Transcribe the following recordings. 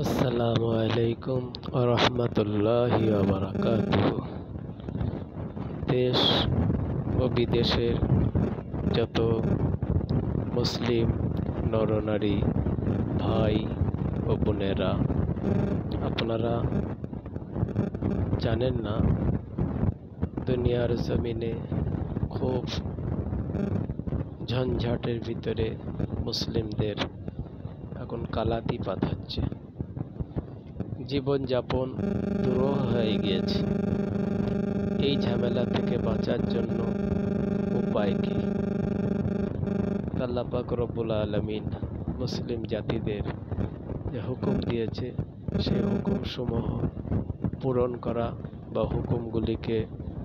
আসসালামু আলাইকুম ওয়া রাহমাতুল্লাহি ওয়া বারাকাতুহু। দেশ ও বিদেশের যত মুসলিম নরনারী ভাই ও বোনেরা, আপনারা জানেন না, দুনিয়ার জমিনে খুব ঝঞ্ঝাটের ভিতরে মুসলিমদের এখন কালাতিপাত হচ্ছে। জীবনযাপন দুরূহ হয়ে গিয়েছে। এই ঝামেলা থেকে বাঁচার জন্য উপায় কি? আল্লাহ পাক রব্বুল আলামিন মুসলিম জাতিদের যে হুকুম দিয়েছে, সেই হুকুমসমূহ পূরণ করা বা হুকুমগুলিকে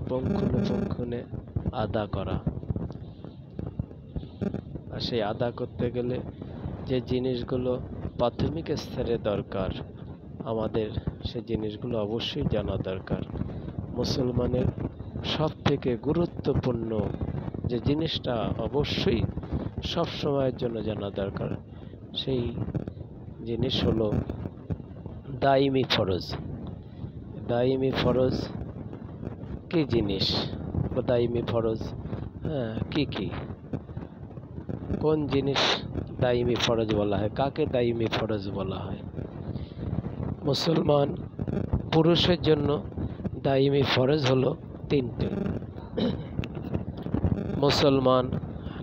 পুঙ্খানুপুঙ্খনে আদা করা। আর সেই আদা করতে গেলে যে জিনিসগুলো প্রাথমিক স্তরে দরকার, আমাদের সে জিনিসগুলো অবশ্যই জানা দরকার। মুসলমানের সব থেকে গুরুত্বপূর্ণ যে জিনিসটা অবশ্যই সব সময়ের জন্য জানা দরকার, সেই জিনিস হলো দাইমি ফরজ। দাইমি ফরজ কি জিনিস বা দাইমি ফরজ কি কি, কোন জিনিস দাইমি ফরজ বলা হয়, কাকে দাইমি ফরজ বলা হয়? মুসলমান পুরুষের জন্য দাইমি ফরজ হলো 3টে। মুসলমান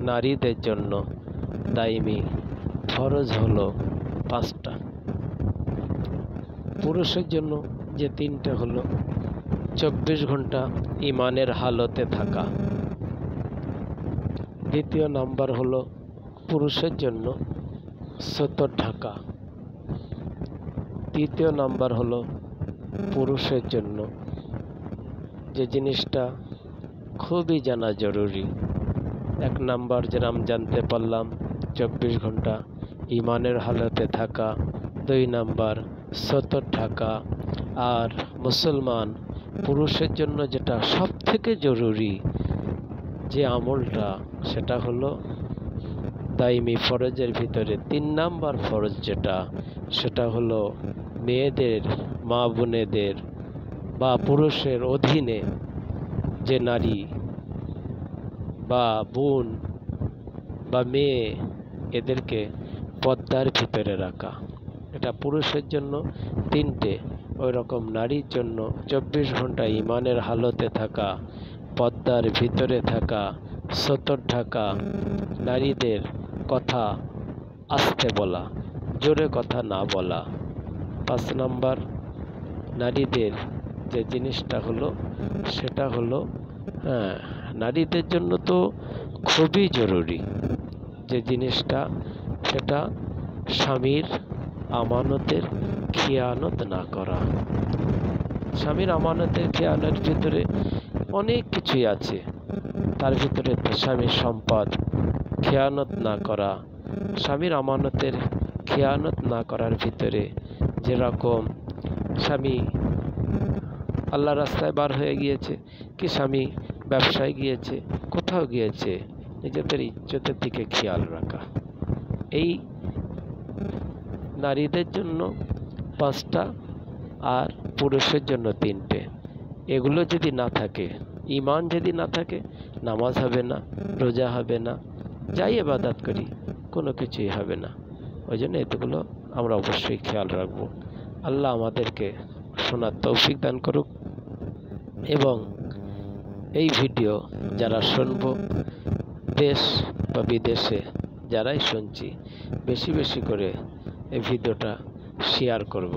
নারীদের জন্য দাইমি ফরজ হলো 5টা। পুরুষের জন্য যে 3টে হলো 24 ঘন্টা ইমানের হালতে থাকা। দ্বিতীয় নাম্বার হলো পুরুষের জন্য সতর ঢাকা। তৃতীয় নাম্বার হলো পুরুষের জন্য যে জিনিসটা খুবই জানা জরুরি। 1 নাম্বার যেরকম জানতে পারলাম 24 ঘন্টা ইমানের হালতে থাকা, 2 নাম্বার সতর ঢাকা। আর মুসলমান পুরুষের জন্য যেটা সব থেকে জরুরি যে আমলটা, সেটা হলো দাইমি ফরজের ভিতরে 3 নাম্বার ফরজ যেটা, সেটা হলো মেয়েদের, মা বোনেদের বা পুরুষের অধীনে যে নারী বা বোন বা মেয়ে, এদেরকে পর্দার ভিতরে রাখা। এটা পুরুষের জন্য 3টে, ওই রকম নারীর জন্য 24 ঘন্টা ইমানের হালতে থাকা, পর্দার ভিতরে থাকা, সতর ঢাকা, নারীদের কথা আস্তে বলা, জোরে কথা না বলা। 5 নাম্বার নারীদের যে জিনিসটা হলো, সেটা হলো নারীদের জন্য তো খুবই জরুরি যে জিনিসটা, সেটা স্বামীর আমানতের খেয়ানত না করা। স্বামীর আমানতের খেয়ানের ভিতরে অনেক কিছুই আছে, তার ভিতরে স্বামীর সম্পদ খেয়ানত না করা। স্বামীর আমানতের খেয়ানত না করার ভিতরে যেরকম স্বামী আল্লাহ রাস্তায় বার হয়ে গিয়েছে, কি স্বামী ব্যবসায় গিয়েছে, কোথাও গিয়েছে, নিজেদের ইজ্জতের দিকে খেয়াল রাখা। এই নারীদের জন্য 5টা আর পুরুষের জন্য 3টে। এগুলো যদি না থাকে, ইমান যদি না থাকে, নামাজ হবে না, রোজা হবে না, যাই ইবাদত করি কোনো কিছুই হবে না। ওই জন্য এগুলো আমরা অবশ্যই খেয়াল রাখবো। আল্লাহ আমাদেরকে শোনার তৌফিক দান করুক, এবং এই ভিডিও যারা শুনব, দেশ বা বিদেশে যারাই শুনছি, বেশি বেশি করে এই ভিডিওটা শেয়ার করব।